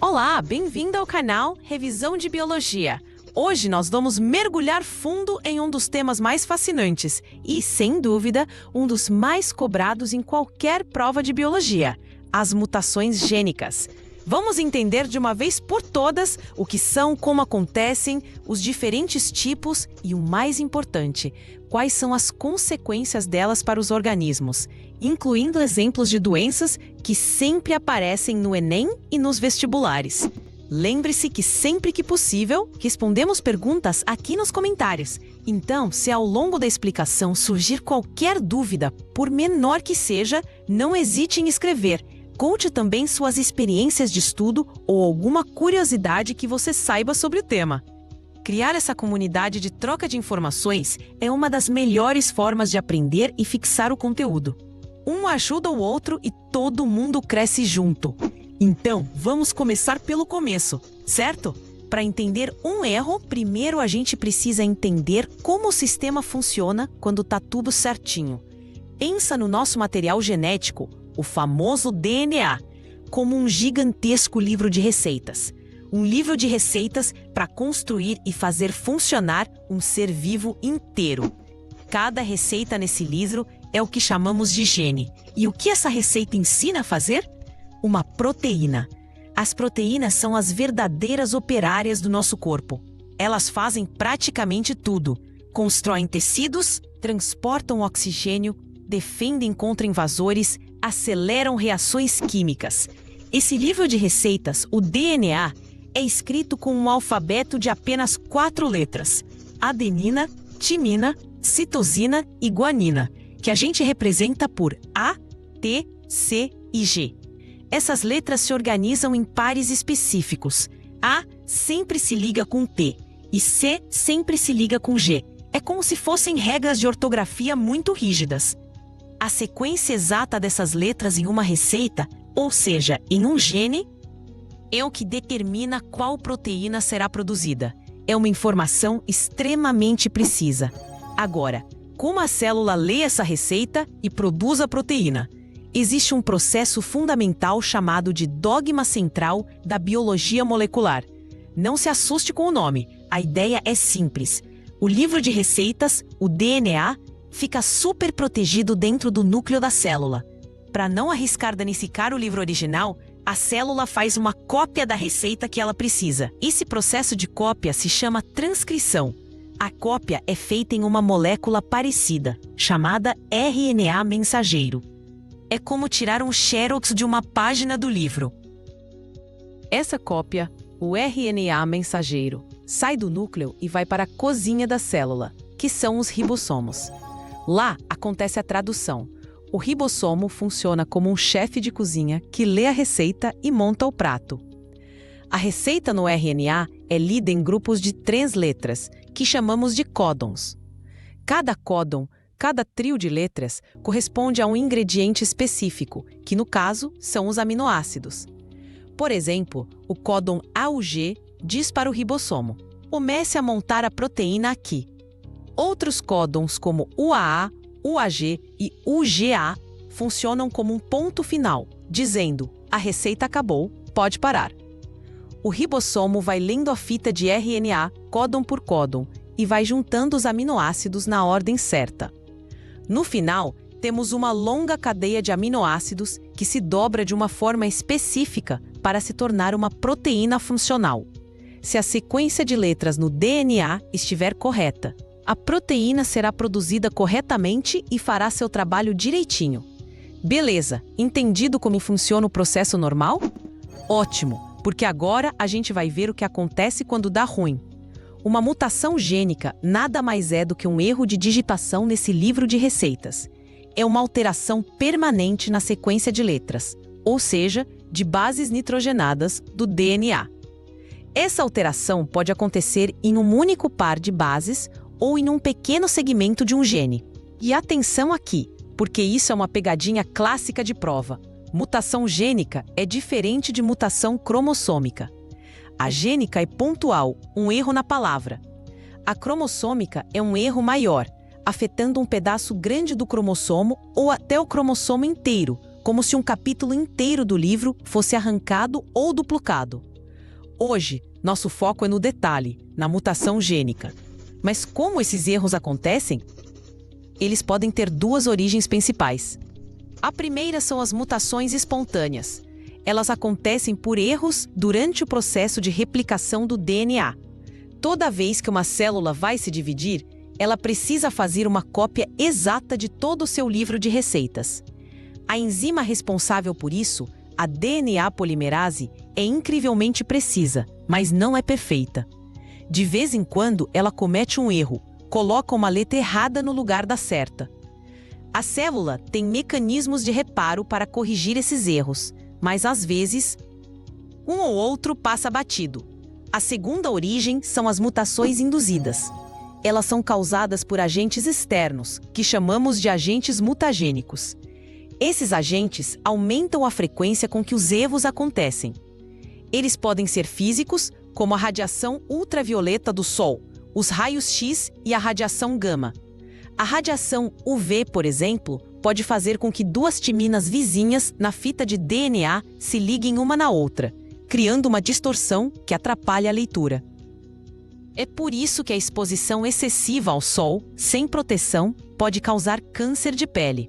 Olá, bem-vindo ao canal Revisão de Biologia. Hoje nós vamos mergulhar fundo em um dos temas mais fascinantes e, sem dúvida, um dos mais cobrados em qualquer prova de biologia: as mutações gênicas. Vamos entender de uma vez por todas o que são, como acontecem, os diferentes tipos e, o mais importante, quais são as consequências delas para os organismos, incluindo exemplos de doenças que sempre aparecem no Enem e nos vestibulares. Lembre-se que sempre que possível, respondemos perguntas aqui nos comentários. Então, se ao longo da explicação surgir qualquer dúvida, por menor que seja, não hesite em escrever. Conte também suas experiências de estudo ou alguma curiosidade que você saiba sobre o tema. Criar essa comunidade de troca de informações é uma das melhores formas de aprender e fixar o conteúdo. Um ajuda o outro e todo mundo cresce junto. Então, vamos começar pelo começo, certo? Para entender um erro, primeiro a gente precisa entender como o sistema funciona quando está tudo certinho. Pensa no nosso material genético, o famoso DNA, como um gigantesco livro de receitas. Um livro de receitas para construir e fazer funcionar um ser vivo inteiro. Cada receita nesse livro é o que chamamos de gene. E o que essa receita ensina a fazer? Uma proteína. As proteínas são as verdadeiras operárias do nosso corpo. Elas fazem praticamente tudo. Constroem tecidos, transportam oxigênio, defendem contra invasores, aceleram reações químicas. Esse livro de receitas, o DNA, é escrito com um alfabeto de apenas 4 letras: adenina, timina, citosina e guanina, que a gente representa por A, T, C e G. Essas letras se organizam em pares específicos. A sempre se liga com T e C sempre se liga com G. É como se fossem regras de ortografia muito rígidas. A sequência exata dessas letras em uma receita, ou seja, em um gene, é o que determina qual proteína será produzida. É uma informação extremamente precisa. Agora, como a célula lê essa receita e produz a proteína? Existe um processo fundamental chamado de dogma central da biologia molecular. Não se assuste com o nome, a ideia é simples. O livro de receitas, o DNA, fica super protegido dentro do núcleo da célula. Para não arriscar danificar o livro original, a célula faz uma cópia da receita que ela precisa. Esse processo de cópia se chama transcrição. A cópia é feita em uma molécula parecida, chamada RNA mensageiro. É como tirar um xerox de uma página do livro. Essa cópia, o RNA mensageiro, sai do núcleo e vai para a cozinha da célula, que são os ribossomos. Lá acontece a tradução. O ribossomo funciona como um chefe de cozinha que lê a receita e monta o prato. A receita no RNA é lida em grupos de 3 letras, que chamamos de códons. Cada códon, cada trio de letras, corresponde a um ingrediente específico, que no caso são os aminoácidos. Por exemplo, o códon AUG diz para o ribossomo: comece a montar a proteína aqui. Outros códons como UAA, UAG e UGA funcionam como um ponto final, dizendo: a receita acabou, pode parar. O ribossomo vai lendo a fita de RNA, códon por códon, e vai juntando os aminoácidos na ordem certa. No final, temos uma longa cadeia de aminoácidos que se dobra de uma forma específica para se tornar uma proteína funcional. Se a sequência de letras no DNA estiver correta, a proteína será produzida corretamente e fará seu trabalho direitinho. Beleza, entendido como funciona o processo normal? Ótimo, porque agora a gente vai ver o que acontece quando dá ruim. Uma mutação gênica nada mais é do que um erro de digitação nesse livro de receitas. É uma alteração permanente na sequência de letras, ou seja, de bases nitrogenadas do DNA. Essa alteração pode acontecer em um único par de bases ou em um pequeno segmento de um gene. E atenção aqui, porque isso é uma pegadinha clássica de prova. Mutação gênica é diferente de mutação cromossômica. A gênica é pontual, um erro na palavra. A cromossômica é um erro maior, afetando um pedaço grande do cromossomo ou até o cromossomo inteiro, como se um capítulo inteiro do livro fosse arrancado ou duplicado. Hoje, nosso foco é no detalhe, na mutação gênica. Mas como esses erros acontecem? Eles podem ter duas origens principais. A primeira são as mutações espontâneas. Elas acontecem por erros durante o processo de replicação do DNA. Toda vez que uma célula vai se dividir, ela precisa fazer uma cópia exata de todo o seu livro de receitas. A enzima responsável por isso, a DNA polimerase, é incrivelmente precisa, mas não é perfeita. De vez em quando, ela comete um erro, coloca uma letra errada no lugar da certa. A célula tem mecanismos de reparo para corrigir esses erros, mas às vezes, um ou outro passa batido. A segunda origem são as mutações induzidas. Elas são causadas por agentes externos, que chamamos de agentes mutagênicos. Esses agentes aumentam a frequência com que os erros acontecem. Eles podem ser físicos, como a radiação ultravioleta do Sol, os raios X e a radiação gama. A radiação UV, por exemplo, pode fazer com que duas timinas vizinhas na fita de DNA se liguem uma na outra, criando uma distorção que atrapalha a leitura. É por isso que a exposição excessiva ao sol, sem proteção, pode causar câncer de pele.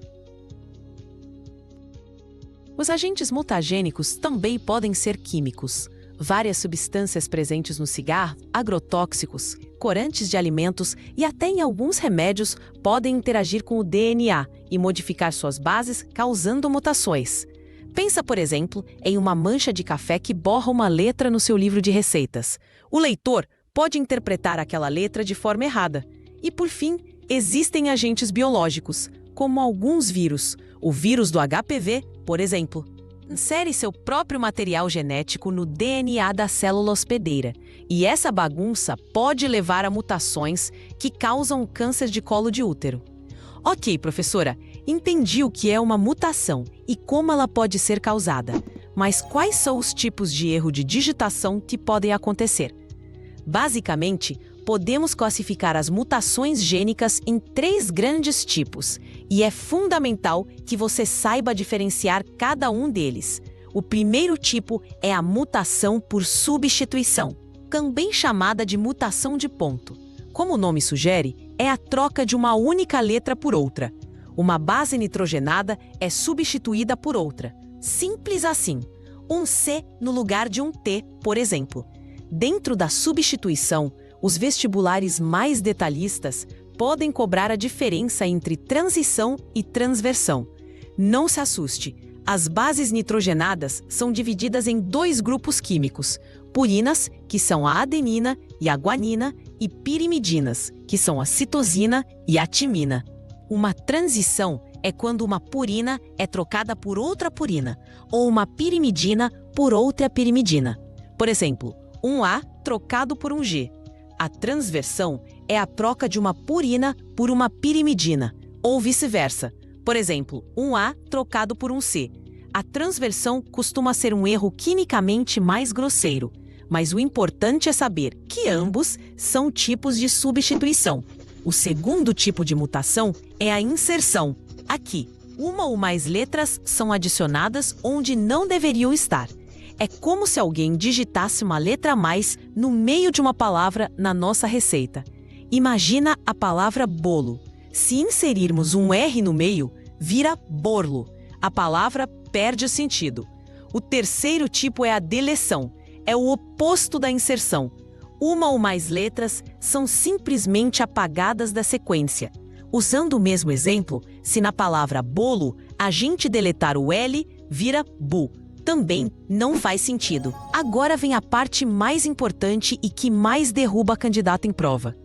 Os agentes mutagênicos também podem ser químicos. Várias substâncias presentes no cigarro, agrotóxicos, corantes de alimentos e até em alguns remédios podem interagir com o DNA e modificar suas bases, causando mutações. Pensa, por exemplo, em uma mancha de café que borra uma letra no seu livro de receitas. O leitor pode interpretar aquela letra de forma errada. E, por fim, existem agentes biológicos, como alguns vírus. O vírus do HPV, por exemplo, insere seu próprio material genético no DNA da célula hospedeira. E essa bagunça pode levar a mutações que causam câncer de colo de útero. Ok, professora, entendi o que é uma mutação e como ela pode ser causada. Mas quais são os tipos de erro de digitação que podem acontecer? Basicamente, podemos classificar as mutações gênicas em 3 grandes tipos, e é fundamental que você saiba diferenciar cada um deles. O primeiro tipo é a mutação por substituição, também chamada de mutação de ponto. Como o nome sugere, é a troca de uma única letra por outra. Uma base nitrogenada é substituída por outra. Simples assim. Um C no lugar de um T, por exemplo. Dentro da substituição, os vestibulares mais detalhistas podem cobrar a diferença entre transição e transversão. Não se assuste, as bases nitrogenadas são divididas em 2 grupos químicos, purinas, que são a adenina e a guanina, e pirimidinas, que são a citosina e a timina. Uma transição é quando uma purina é trocada por outra purina, ou uma pirimidina por outra pirimidina. Por exemplo, um A trocado por um G. A transversão é a troca de uma purina por uma pirimidina, ou vice-versa. Por exemplo, um A trocado por um C. A transversão costuma ser um erro quimicamente mais grosseiro, mas o importante é saber que ambos são tipos de substituição. O segundo tipo de mutação é a inserção. Aqui, uma ou mais letras são adicionadas onde não deveriam estar. É como se alguém digitasse uma letra a mais no meio de uma palavra na nossa receita. Imagina a palavra bolo. Se inserirmos um R no meio, vira borlo. A palavra perde o sentido. O terceiro tipo é a deleção. É o oposto da inserção. Uma ou mais letras são simplesmente apagadas da sequência. Usando o mesmo exemplo, se na palavra bolo a gente deletar o L, vira bu. Também não faz sentido. Agora vem a parte mais importante e que mais derruba a candidata em prova.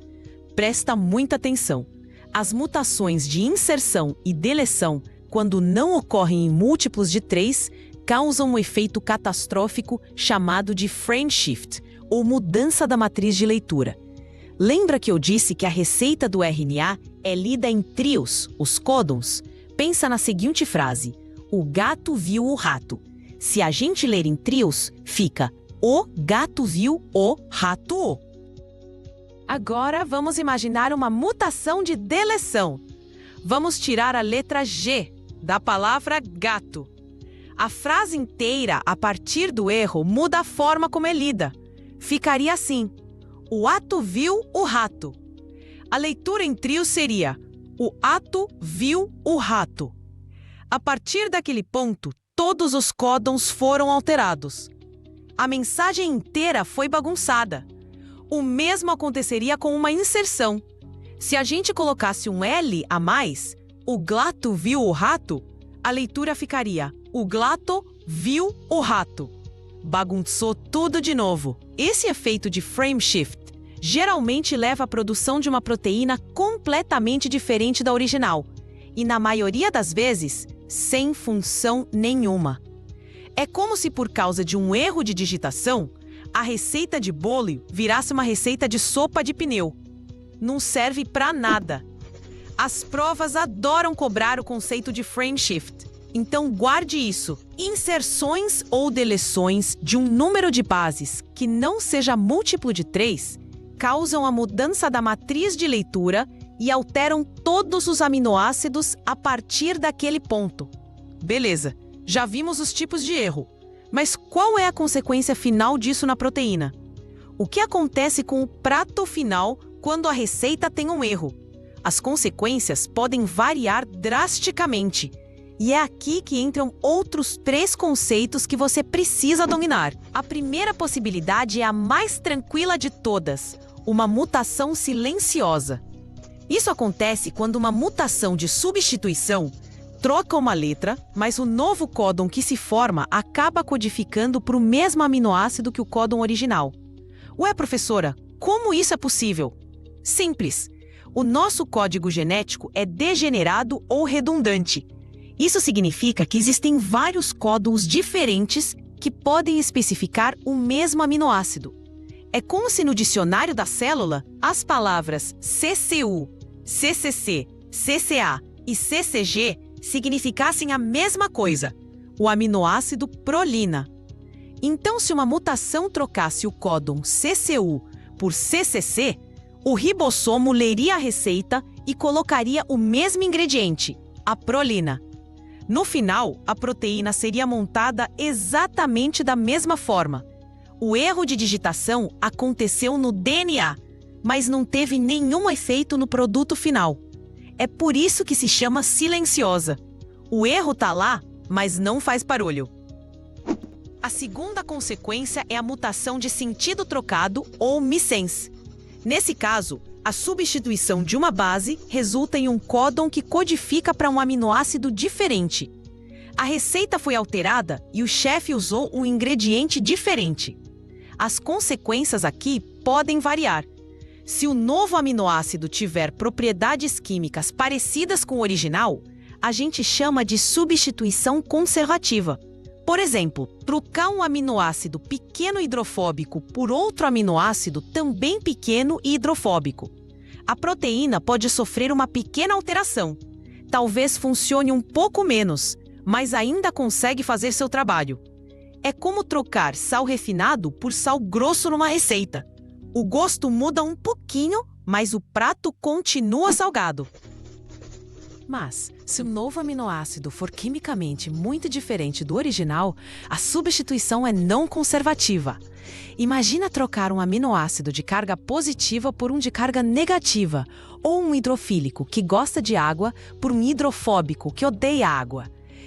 Presta muita atenção. As mutações de inserção e deleção, quando não ocorrem em múltiplos de 3, causam um efeito catastrófico chamado de frame shift, ou mudança da matriz de leitura. Lembra que eu disse que a receita do RNA é lida em trios, os códons? Pensa na seguinte frase: o gato viu o rato. Se a gente ler em trios, fica o gato viu o rato. Agora vamos imaginar uma mutação de deleção. Vamos tirar a letra G da palavra gato. A frase inteira, a partir do erro, muda a forma como é lida. Ficaria assim: o ato viu o rato. A leitura em trio seria: o ato viu o rato. A partir daquele ponto, todos os códons foram alterados. A mensagem inteira foi bagunçada. O mesmo aconteceria com uma inserção. Se a gente colocasse um L a mais, o glato viu o rato, a leitura ficaria: o glato viu o rato. Bagunçou tudo de novo. Esse efeito de frame shift geralmente leva à produção de uma proteína completamente diferente da original e, na maioria das vezes, sem função nenhuma. É como se, por causa de um erro de digitação, a receita de bolo virasse uma receita de sopa de pneu. Não serve para nada. As provas adoram cobrar o conceito de frame shift. Então guarde isso. Inserções ou deleções de um número de bases que não seja múltiplo de 3 causam a mudança da matriz de leitura e alteram todos os aminoácidos a partir daquele ponto. Beleza, já vimos os tipos de erro. Mas qual é a consequência final disso na proteína? O que acontece com o prato final quando a receita tem um erro? As consequências podem variar drasticamente. E é aqui que entram outros 3 conceitos que você precisa dominar. A primeira possibilidade é a mais tranquila de todas: uma mutação silenciosa. Isso acontece quando uma mutação de substituição troca uma letra, mas o novo códon que se forma acaba codificando para o mesmo aminoácido que o códon original. Ué, professora, como isso é possível? Simples. O nosso código genético é degenerado ou redundante. Isso significa que existem vários códons diferentes que podem especificar o mesmo aminoácido. É como se no dicionário da célula, as palavras CCU, CCC, CCA e CCG significassem a mesma coisa, o aminoácido prolina. Então, se uma mutação trocasse o códon CCU por CCC, o ribossomo leria a receita e colocaria o mesmo ingrediente, a prolina. No final, a proteína seria montada exatamente da mesma forma. O erro de digitação aconteceu no DNA, mas não teve nenhum efeito no produto final. É por isso que se chama silenciosa. O erro tá lá, mas não faz barulho. A segunda consequência é a mutação de sentido trocado ou missense. Nesse caso, a substituição de uma base resulta em um códon que codifica para um aminoácido diferente. A receita foi alterada e o chefe usou um ingrediente diferente. As consequências aqui podem variar. Se o novo aminoácido tiver propriedades químicas parecidas com o original, a gente chama de substituição conservativa. Por exemplo, trocar um aminoácido pequeno hidrofóbico por outro aminoácido também pequeno e hidrofóbico. A proteína pode sofrer uma pequena alteração. Talvez funcione um pouco menos, mas ainda consegue fazer seu trabalho. É como trocar sal refinado por sal grosso numa receita. O gosto muda um pouquinho, mas o prato continua salgado. Mas, se o novo aminoácido for quimicamente muito diferente do original, a substituição é não conservativa. Imagina trocar um aminoácido de carga positiva por um de carga negativa, ou um hidrofílico que gosta de água por um hidrofóbico que odeia água.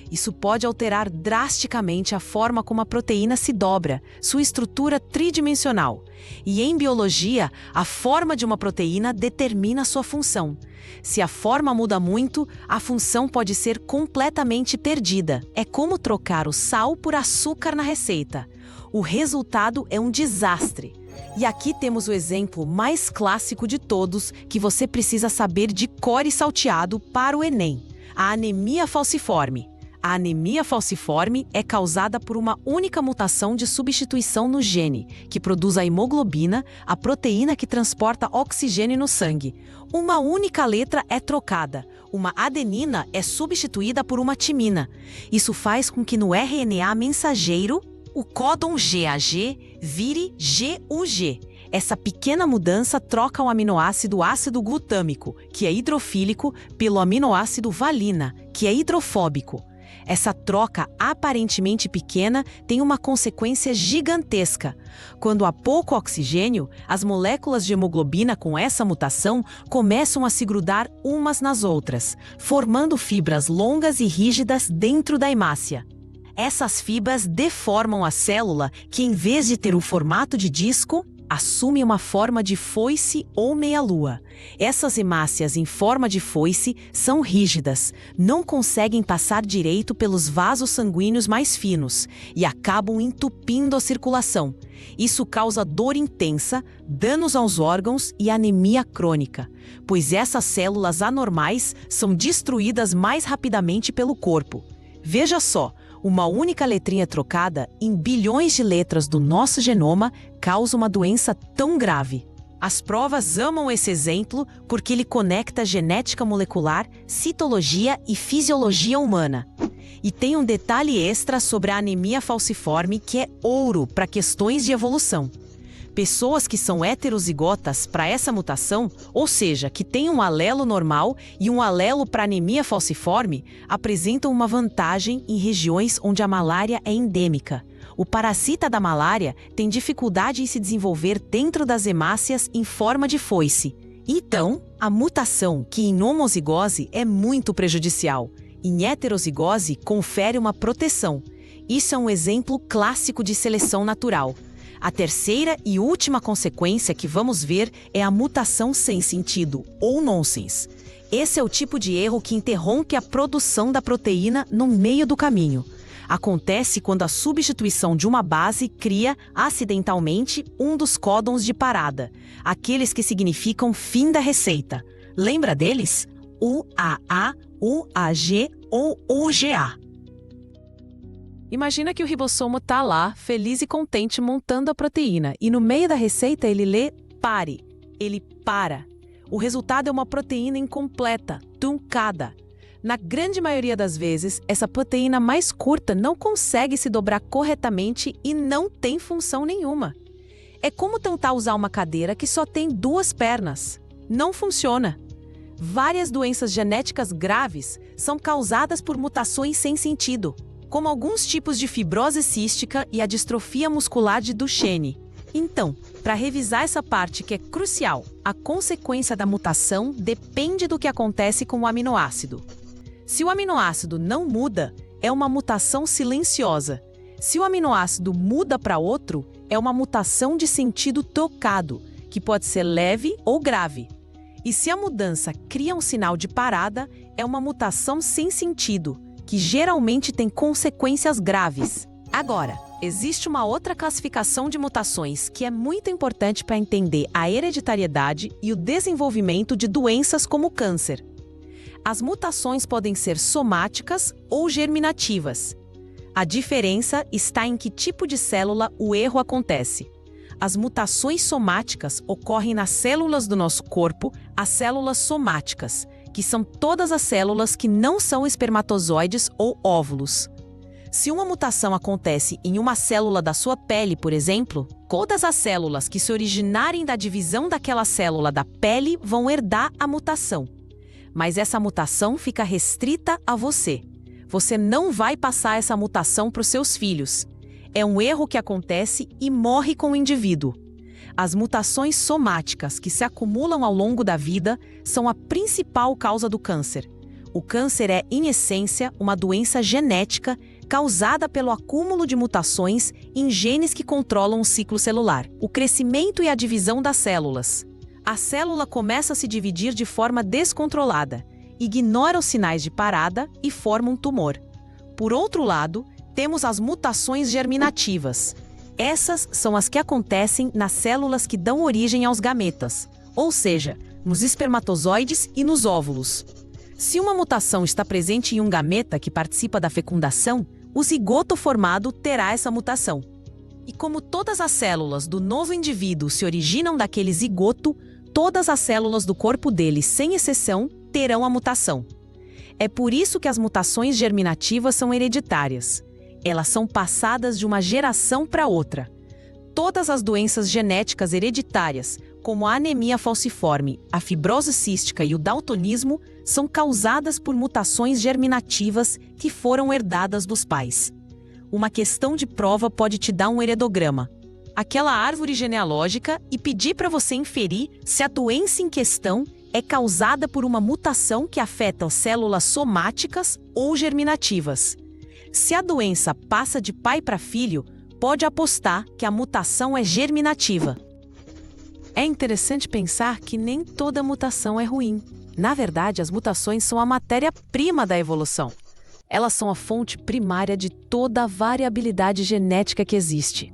Isso pode alterar drasticamente a forma como a proteína se dobra, sua estrutura tridimensional. E em biologia, a forma de uma proteína determina sua função. Se a forma muda muito, a função pode ser completamente perdida. É como trocar o sal por açúcar na receita. O resultado é um desastre. E aqui temos o exemplo mais clássico de todos que você precisa saber de cor e salteado para o Enem: a anemia falciforme. A anemia falciforme é causada por uma única mutação de substituição no gene, que produz a hemoglobina, a proteína que transporta oxigênio no sangue. Uma única letra é trocada. Uma adenina é substituída por uma timina. Isso faz com que no RNA mensageiro, o códon GAG vire GUG. Essa pequena mudança troca o aminoácido ácido glutâmico, que é hidrofílico, pelo aminoácido valina, que é hidrofóbico. Essa troca aparentemente pequena tem uma consequência gigantesca. Quando há pouco oxigênio, as moléculas de hemoglobina com essa mutação começam a se grudar umas nas outras, formando fibras longas e rígidas dentro da hemácia. Essas fibras deformam a célula, que em vez de ter o formato de disco, assume uma forma de foice ou meia-lua. Essas hemácias em forma de foice são rígidas, não conseguem passar direito pelos vasos sanguíneos mais finos e acabam entupindo a circulação. Isso causa dor intensa, danos aos órgãos e anemia crônica, pois essas células anormais são destruídas mais rapidamente pelo corpo. Veja só, uma única letrinha trocada em bilhões de letras do nosso genoma causa uma doença tão grave. As provas amam esse exemplo porque ele conecta genética molecular, citologia e fisiologia humana. E tem um detalhe extra sobre a anemia falciforme que é ouro para questões de evolução. Pessoas que são heterozigotas para essa mutação, ou seja, que têm um alelo normal e um alelo para anemia falciforme, apresentam uma vantagem em regiões onde a malária é endêmica. O parasita da malária tem dificuldade em se desenvolver dentro das hemácias em forma de foice. Então, a mutação, que em homozigose é muito prejudicial, em heterozigose confere uma proteção. Isso é um exemplo clássico de seleção natural. A terceira e última consequência que vamos ver é a mutação sem sentido, ou nonsense. Esse é o tipo de erro que interrompe a produção da proteína no meio do caminho. Acontece quando a substituição de uma base cria, acidentalmente, um dos códons de parada, aqueles que significam fim da receita. Lembra deles? UAA, UAG ou UGA. Imagina que o ribossomo está lá, feliz e contente, montando a proteína, e no meio da receita ele lê pare. Ele para. O resultado é uma proteína incompleta, truncada. Na grande maioria das vezes, essa proteína mais curta não consegue se dobrar corretamente e não tem função nenhuma. É como tentar usar uma cadeira que só tem 2 pernas. Não funciona. Várias doenças genéticas graves são causadas por mutações sem sentido, como alguns tipos de fibrose cística e a distrofia muscular de Duchenne. Então, para revisar essa parte que é crucial, a consequência da mutação depende do que acontece com o aminoácido. Se o aminoácido não muda, é uma mutação silenciosa. Se o aminoácido muda para outro, é uma mutação de sentido trocado, que pode ser leve ou grave. E se a mudança cria um sinal de parada, é uma mutação sem sentido, que geralmente tem consequências graves. Agora, existe uma outra classificação de mutações que é muito importante para entender a hereditariedade e o desenvolvimento de doenças como câncer. As mutações podem ser somáticas ou germinativas. A diferença está em que tipo de célula o erro acontece. As mutações somáticas ocorrem nas células do nosso corpo, as células somáticas, que são todas as células que não são espermatozoides ou óvulos. Se uma mutação acontece em uma célula da sua pele, por exemplo, todas as células que se originarem da divisão daquela célula da pele vão herdar a mutação. Mas essa mutação fica restrita a você. Você não vai passar essa mutação para os seus filhos. É um erro que acontece e morre com o indivíduo. As mutações somáticas que se acumulam ao longo da vida são a principal causa do câncer. O câncer é, em essência, uma doença genética causada pelo acúmulo de mutações em genes que controlam o ciclo celular, o crescimento e a divisão das células. A célula começa a se dividir de forma descontrolada, ignora os sinais de parada e forma um tumor. Por outro lado, temos as mutações germinativas. Essas são as que acontecem nas células que dão origem aos gametas, ou seja, nos espermatozoides e nos óvulos. Se uma mutação está presente em um gameta que participa da fecundação, o zigoto formado terá essa mutação. E como todas as células do novo indivíduo se originam daquele zigoto, todas as células do corpo dele, sem exceção, terão a mutação. É por isso que as mutações germinativas são hereditárias. Elas são passadas de uma geração para outra. Todas as doenças genéticas hereditárias, como a anemia falciforme, a fibrose cística e o daltonismo, são causadas por mutações germinativas que foram herdadas dos pais. Uma questão de prova pode te dar um heredograma, aquela árvore genealógica, e pedir para você inferir se a doença em questão é causada por uma mutação que afeta as células somáticas ou germinativas. Se a doença passa de pai para filho, pode apostar que a mutação é germinativa. É interessante pensar que nem toda mutação é ruim. Na verdade, as mutações são a matéria-prima da evolução. Elas são a fonte primária de toda a variabilidade genética que existe.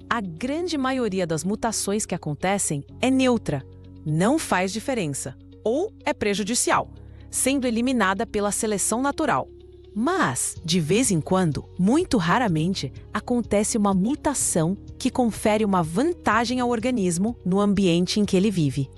A grande maioria das mutações que acontecem é neutra, não faz diferença, ou é prejudicial, sendo eliminada pela seleção natural. Mas, de vez em quando, muito raramente, acontece uma mutação que confere uma vantagem ao organismo no ambiente em que ele vive.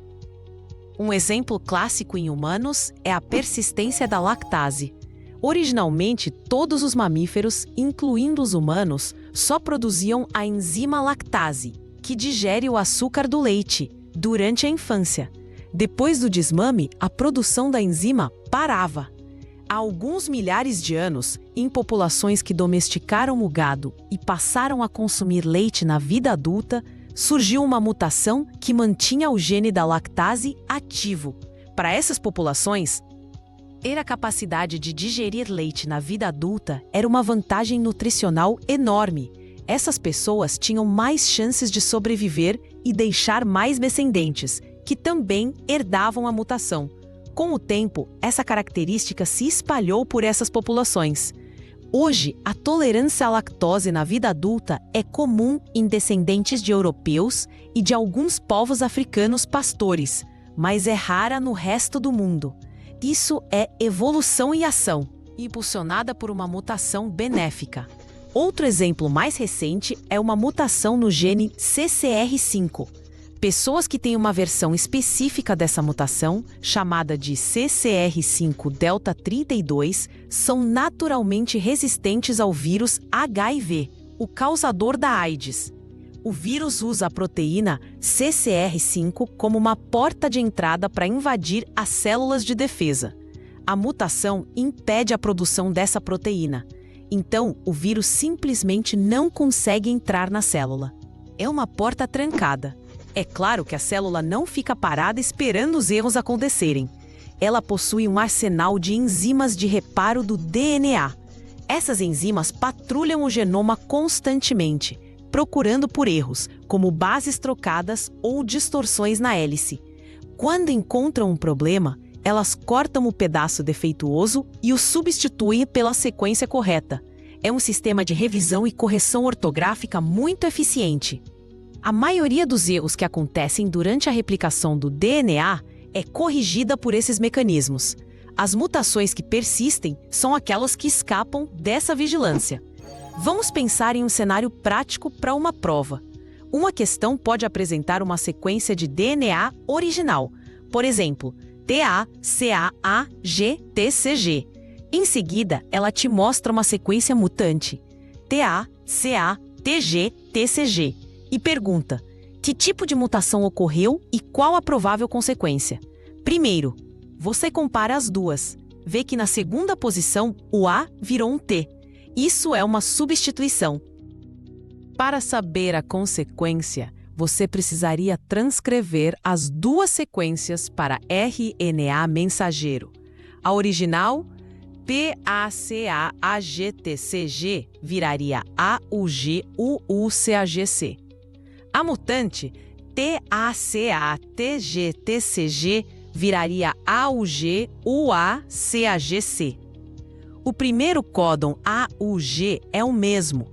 Um exemplo clássico em humanos é a persistência da lactase. Originalmente, todos os mamíferos, incluindo os humanos, só produziam a enzima lactase, que digere o açúcar do leite, durante a infância. Depois do desmame, a produção da enzima parava. Há alguns milhares de anos, em populações que domesticaram o gado e passaram a consumir leite na vida adulta, surgiu uma mutação que mantinha o gene da lactase ativo. Para essas populações, ter a capacidade de digerir leite na vida adulta era uma vantagem nutricional enorme. Essas pessoas tinham mais chances de sobreviver e deixar mais descendentes, que também herdavam a mutação. Com o tempo, essa característica se espalhou por essas populações. Hoje, a tolerância à lactose na vida adulta é comum em descendentes de europeus e de alguns povos africanos pastores, mas é rara no resto do mundo. Isso é evolução em ação, impulsionada por uma mutação benéfica. Outro exemplo mais recente é uma mutação no gene CCR5. Pessoas que têm uma versão específica dessa mutação, chamada de CCR5-delta32, são naturalmente resistentes ao vírus HIV, o causador da AIDS. O vírus usa a proteína CCR5 como uma porta de entrada para invadir as células de defesa. A mutação impede a produção dessa proteína. Então, o vírus simplesmente não consegue entrar na célula. É uma porta trancada. É claro que a célula não fica parada esperando os erros acontecerem. Ela possui um arsenal de enzimas de reparo do DNA. Essas enzimas patrulham o genoma constantemente, procurando por erros, como bases trocadas ou distorções na hélice. Quando encontram um problema, elas cortam o pedaço defeituoso e o substituem pela sequência correta. É um sistema de revisão e correção ortográfica muito eficiente. A maioria dos erros que acontecem durante a replicação do DNA é corrigida por esses mecanismos. As mutações que persistem são aquelas que escapam dessa vigilância. Vamos pensar em um cenário prático para uma prova. Uma questão pode apresentar uma sequência de DNA original, por exemplo, TACAAGTCG. Em seguida, ela te mostra uma sequência mutante, TACATGTCG, e pergunta: que tipo de mutação ocorreu e qual a provável consequência? Primeiro, você compara as duas. Vê que na segunda posição, o A virou um T. Isso é uma substituição. Para saber a consequência, você precisaria transcrever as duas sequências para RNA mensageiro. A original, PACAAGTCG, viraria AUGUUCAGC. A mutante, TACATGTCG, viraria AUGUACAGC. O primeiro códon AUG é o mesmo.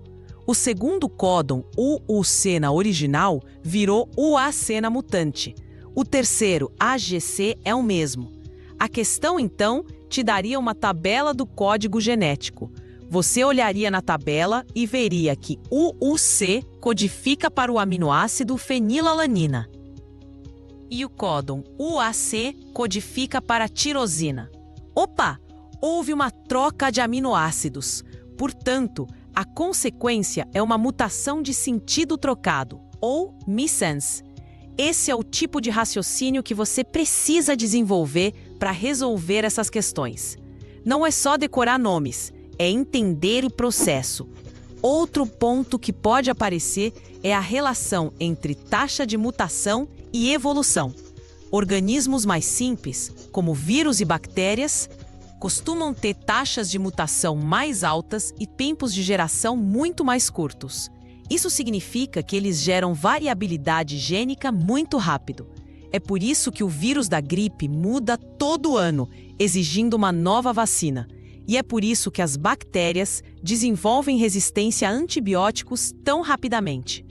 O segundo códon UUC na original virou UAC na mutante. O terceiro AGC é o mesmo. A questão, então, te daria uma tabela do código genético. Você olharia na tabela e veria que UUC codifica para o aminoácido fenilalanina. E o códon UAC codifica para a tirosina. Opa! Houve uma troca de aminoácidos. Portanto, a consequência é uma mutação de sentido trocado, ou missense. Esse é o tipo de raciocínio que você precisa desenvolver para resolver essas questões. Não é só decorar nomes, é entender o processo. Outro ponto que pode aparecer é a relação entre taxa de mutação e evolução. Organismos mais simples, como vírus e bactérias, costumam ter taxas de mutação mais altas e tempos de geração muito mais curtos. Isso significa que eles geram variabilidade gênica muito rápido. É por isso que o vírus da gripe muda todo ano, exigindo uma nova vacina. E é por isso que as bactérias desenvolvem resistência a antibióticos tão rapidamente.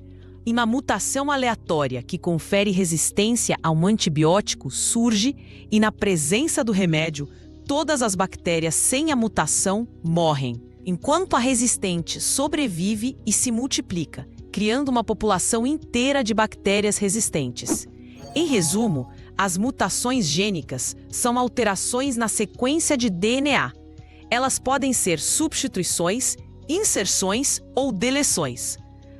E uma mutação aleatória que confere resistência a um antibiótico surge e, na presença do remédio, todas as bactérias sem a mutação morrem, enquanto a resistente sobrevive e se multiplica, criando uma população inteira de bactérias resistentes. Em resumo, as mutações gênicas são alterações na sequência de DNA. Elas podem ser substituições, inserções ou deleções.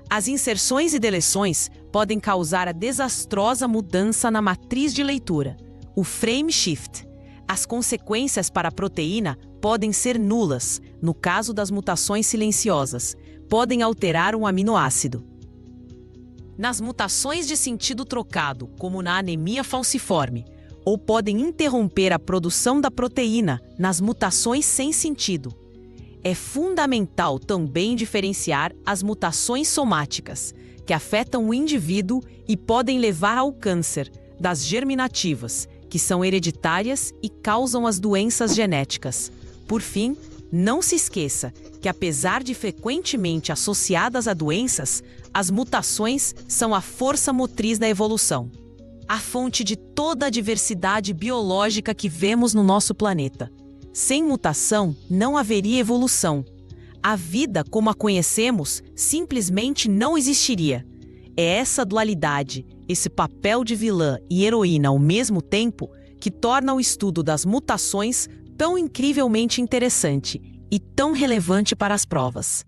As inserções e deleções podem causar a desastrosa mudança na matriz de leitura, o frame shift. As consequências para a proteína podem ser nulas, no caso das mutações silenciosas, podem alterar um aminoácido. Nas mutações de sentido trocado, como na anemia falciforme, ou podem interromper a produção da proteína nas mutações sem sentido. É fundamental também diferenciar as mutações somáticas, que afetam o indivíduo e podem levar ao câncer, das germinativas, que são hereditárias e causam as doenças genéticas. Por fim, não se esqueça que, apesar de frequentemente associadas a doenças, as mutações são a força motriz da evolução, a fonte de toda a diversidade biológica que vemos no nosso planeta. Sem mutação, não haveria evolução. A vida, como a conhecemos, simplesmente não existiria. É essa dualidade, esse papel de vilã e heroína ao mesmo tempo, que torna o estudo das mutações tão incrivelmente interessante e tão relevante para as provas.